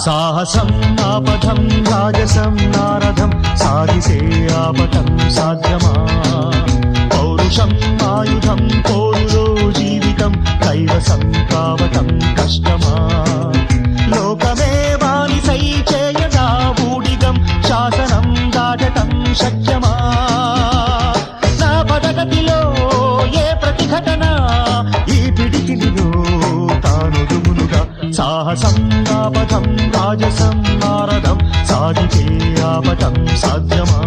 సాహసం ఆపథం రాజసం నారథం సాగిసే ఆపటం సాధ్యమా పౌరుషం ఆయుధం పోరులో జీవితం కైవసం కావటం కష్టమా లోకమే బానిసై చేయగా ఊడిగం శాసనం దాటటం శక్యమా నా పదగతిలో ఏ ప్రతిఘటన ఈ పిడికిలిలో తానుదుమునుగా సాహసం ఆపథం రాజసం నారథం సాగితే ఆపటం సాధ్యమా